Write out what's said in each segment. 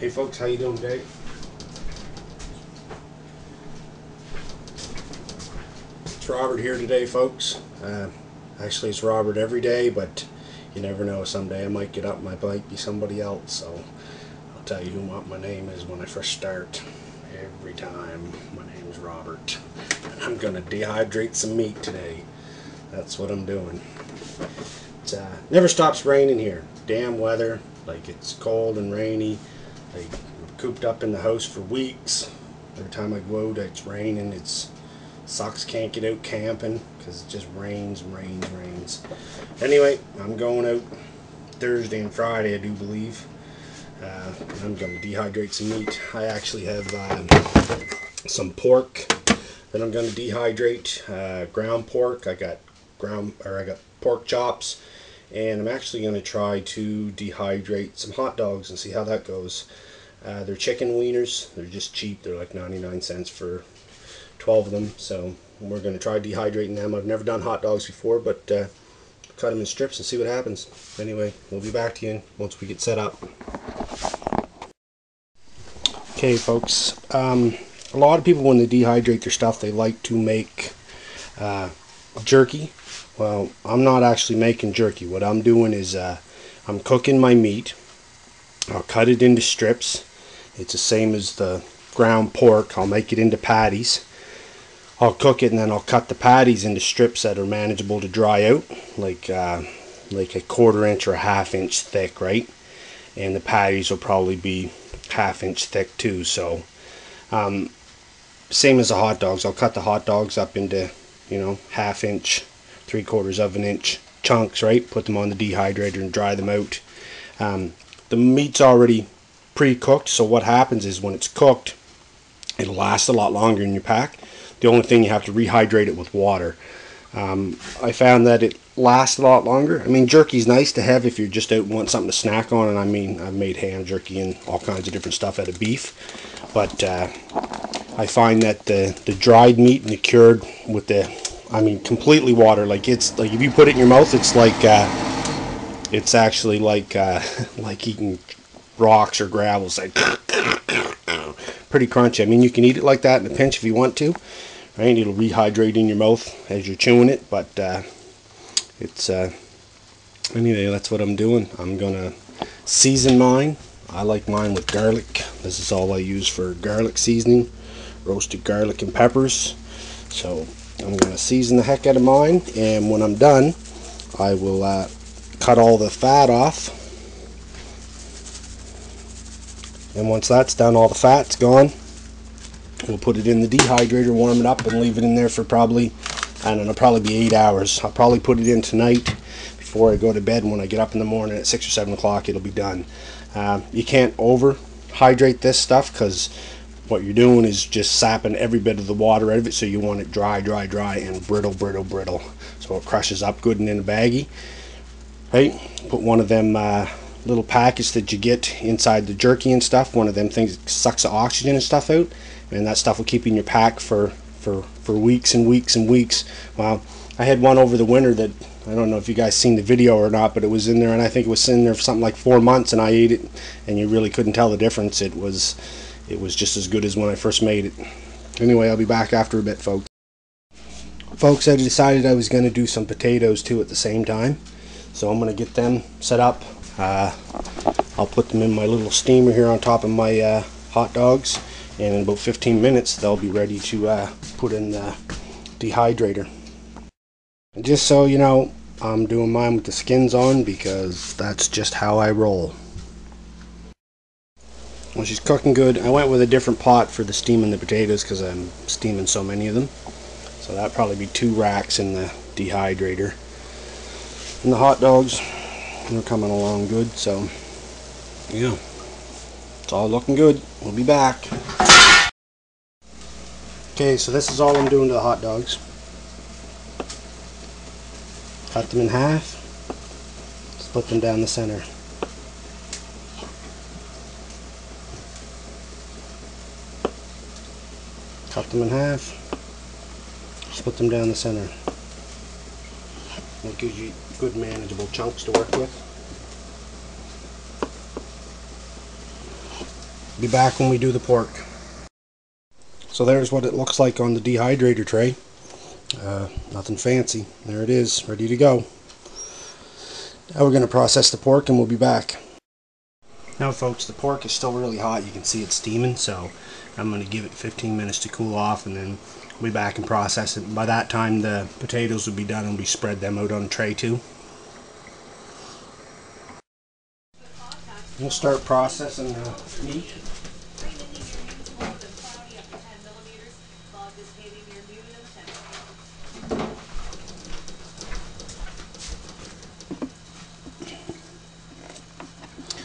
Hey folks, how you doing today? It's Robert here today, folks. Actually, it's Robert every day, but you never know. Someday I might get up and I might be somebody else. So I'll tell you what my name is when I first start. Every time, my name is Robert. And I'm gonna dehydrate some meat today. That's what I'm doing. It never stops raining here. Damn weather. Like, it's cold and rainy. Like, we're cooped up in the house for weeks. Every time I go out, it's raining. It sucks. Can't get out camping because it just rains. Anyway, I'm going out Thursday and Friday, I do believe. I'm going to dehydrate some meat. I actually have some pork that I'm going to dehydrate. Ground pork. I got pork chops. And I'm actually going to try to dehydrate some hot dogs and see how that goes. They're chicken wieners. They're just cheap. They're like 99 cents for 12 of them. So we're going to try dehydrating them. I've never done hot dogs before, but cut them in strips and see what happens. Anyway, we'll be back to you once we get set up. Okay, folks. A lot of people, when they dehydrate their stuff, they like to make jerky. Well, I'm not actually making jerky. What I'm doing is I'm cooking my meat. I'll cut it into strips. It's the same as the ground pork. I'll make it into patties. I'll cook it and then I'll cut the patties into strips that are manageable to dry out, like a 1/4 inch or a 1/2 inch thick, right? And the patties will probably be 1/2 inch thick too. So same as the hot dogs. I'll cut the hot dogs up into 1/2 inch, 3/4 of an inch chunks, right? Put them on the dehydrator and dry them out. The meat's already pre-cooked, so what happens is when it's cooked, it'll last a lot longer in your pack. The only thing, you have to rehydrate it with water. I found that it lasts a lot longer. I mean, jerky's nice to have if you're just out and want something to snack on, and I mean, I've made ham jerky and all kinds of different stuff out of beef, but I find that the dried meat and the cured with completely water, like, it's like if you put it in your mouth, it's like it's actually like eating rocks or gravel. It's like pretty crunchy. I mean, you can eat it like that in a pinch if you want to, right? It'll rehydrate in your mouth as you're chewing it, but it's anyway, that's what I'm doing. I'm gonna season mine. I like mine with garlic. This is all I use for garlic seasoning, roasted garlic and peppers. So I'm going to season the heck out of mine, and when I'm done, I will cut all the fat off. And once that's done, all the fat's gone, we'll put it in the dehydrator, warm it up, and leave it in there for probably, I don't know, probably be 8 hours. I'll probably put it in tonight before I go to bed, and when I get up in the morning at 6 or 7 o'clock, it'll be done. You can't over-hydrate this stuff, because what you're doing is just sapping every bit of the water out of it, so you want it dry and brittle, so it crushes up good and in a baggie, right? Put one of them little packets that you get inside the jerky and stuff, one of them things that sucks the oxygen and stuff out, and that stuff will keep you in your pack for weeks and weeks. Well, I had one over the winter that, I don't know if you guys seen the video or not, but it was in there, and I think it was in there for something like 4 months, and I ate it, and you really couldn't tell the difference. It was just as good as when I first made it. Anyway, I'll be back after a bit, folks. Folks, I decided I was going to do some potatoes too at the same time, so I'm going to get them set up. I'll put them in my little steamer here on top of my hot dogs, and in about 15 minutes they'll be ready to put in the dehydrator. And just so you know, I'm doing mine with the skins on because that's just how I roll. Well, she's cooking good. I went with a different pot for the steaming the potatoes because I'm steaming so many of them. So that'll probably be 2 racks in the dehydrator. And the hot dogs, they're coming along good, so yeah, it's all looking good. We'll be back. Okay, so this is all I'm doing to the hot dogs. Cut them in half, split them down the center. Cut them in half, split them down the center. That gives you good manageable chunks to work with. Be back when we do the pork. So there's what it looks like on the dehydrator tray. Nothing fancy. There it is, ready to go. Now we're going to process the pork and we'll be back. Now folks, the pork is still really hot. You can see it steaming, so I'm going to give it 15 minutes to cool off and then we'll be back and process it. By that time the potatoes will be done and we spread them out on a tray too. We'll start processing the meat.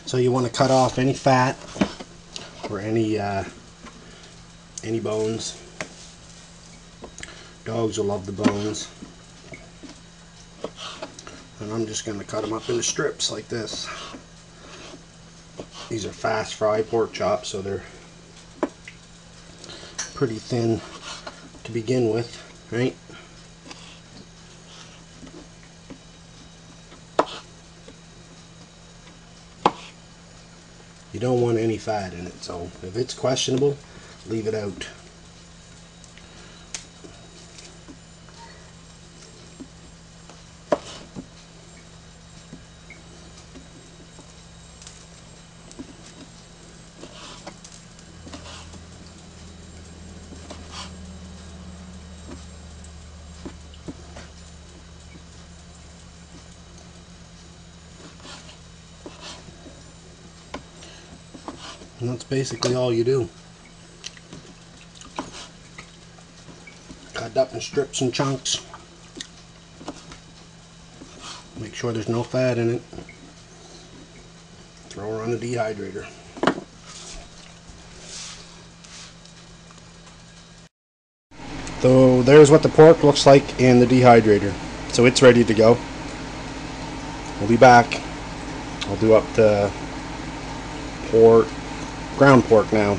So you want to cut off any fat or any bones. Dogs will love the bones. And I'm just going to cut them up into strips like this. These are fast fry pork chops, so they're pretty thin to begin with, right? You don't want any fat in it, so if it's questionable, leave it out. And that's basically all you do. Cut up in strips and chunks. Make sure there's no fat in it. Throw her on the dehydrator. So there's what the pork looks like in the dehydrator. So it's ready to go. We'll be back. I'll do up the pork, ground pork now.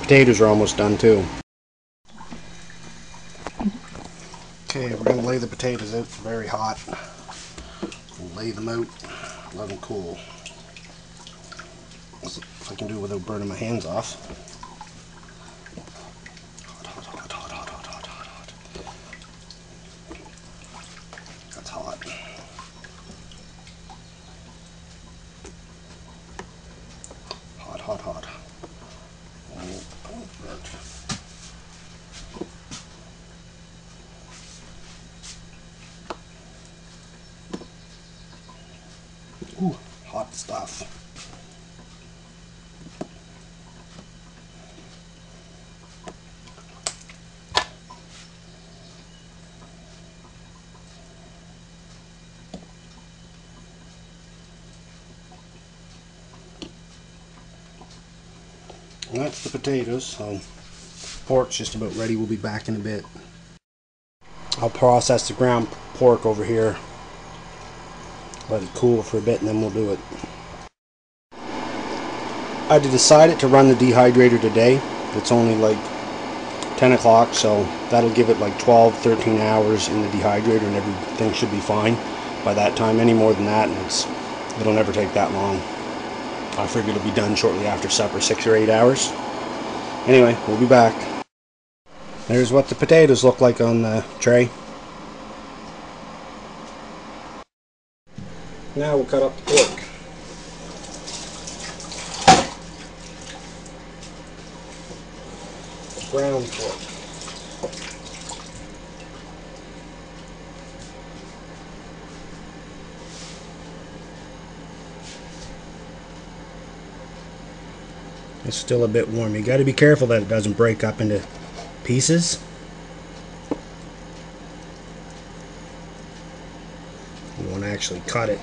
Potatoes are almost done too. Okay, we're going to lay the potatoes out. Very hot. We'll lay them out, let them cool. Let's see if I can do it without burning my hands off. Hot, hot, hot, hot, hot, hot, hot, hot. That's hot. Hot, hot, hot. Ooh, hot stuff. And that's the potatoes, so pork's just about ready. We'll be back in a bit. I'll process the ground pork over here. Let it cool for a bit and then we'll do it. I decided to run the dehydrator today. It's only like 10 o'clock, so that'll give it like 12-13 hours in the dehydrator and everything should be fine by that time. Any more than that and it'll never take that long. I figure it'll be done shortly after supper, 6 or 8 hours. Anyway, we'll be back. There's what the potatoes look like on the tray. Now we'll cut up the pork. Ground pork. It's still a bit warm. You got to be careful that it doesn't break up into pieces. You want to actually cut it,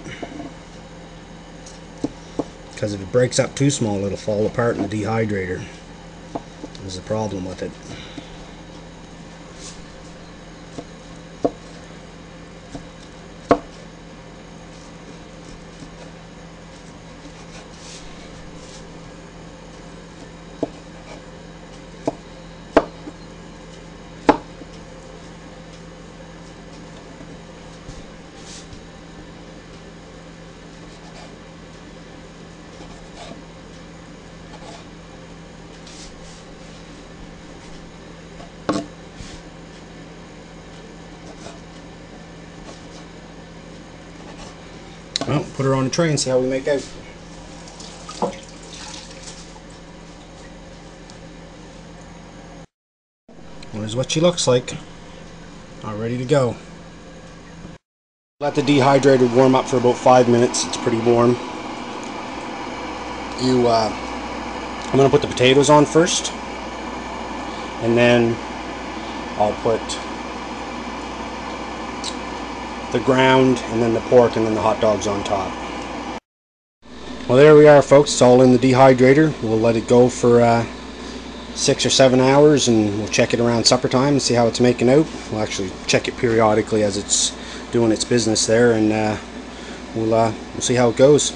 because if it breaks up too small it'll fall apart in the dehydrator. There's a problem with it. Well, put her on a tray and see how we make out. Here's what she looks like. All ready to go. Let the dehydrator warm up for about 5 minutes. It's pretty warm. I'm going to put the potatoes on first, and then I'll put the ground, and then the pork, and then the hot dogs on top. Well, there we are, folks. It's all in the dehydrator. We'll let it go for 6 or 7 hours, and we'll check it around supper time and see how it's making out. We'll actually check it periodically as it's doing its business there, and we'll see how it goes.